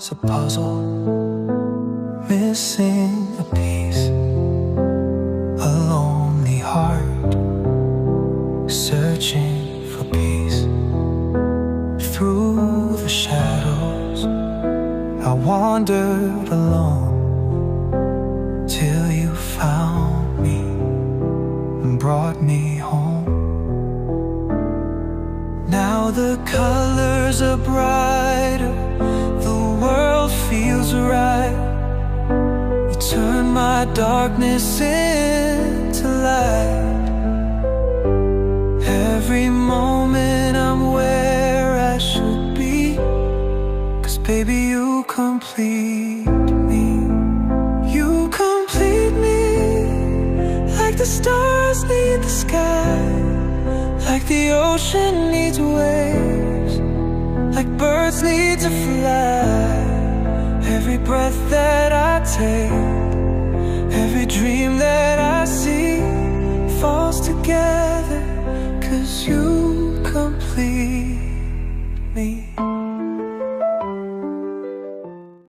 heart's a puzzle, missing a piece. A lonely heart, searching for peace. Through the shadows, I wandered alone, till you found me and brought me home. Now the colors are brighter, the world feels right. You turn my darkness into light. Every moment I'm where I should be, 'cause baby you complete me. You complete me, like the stars need the sky, like the ocean needs waves, like birds need to fly. Every breath that I take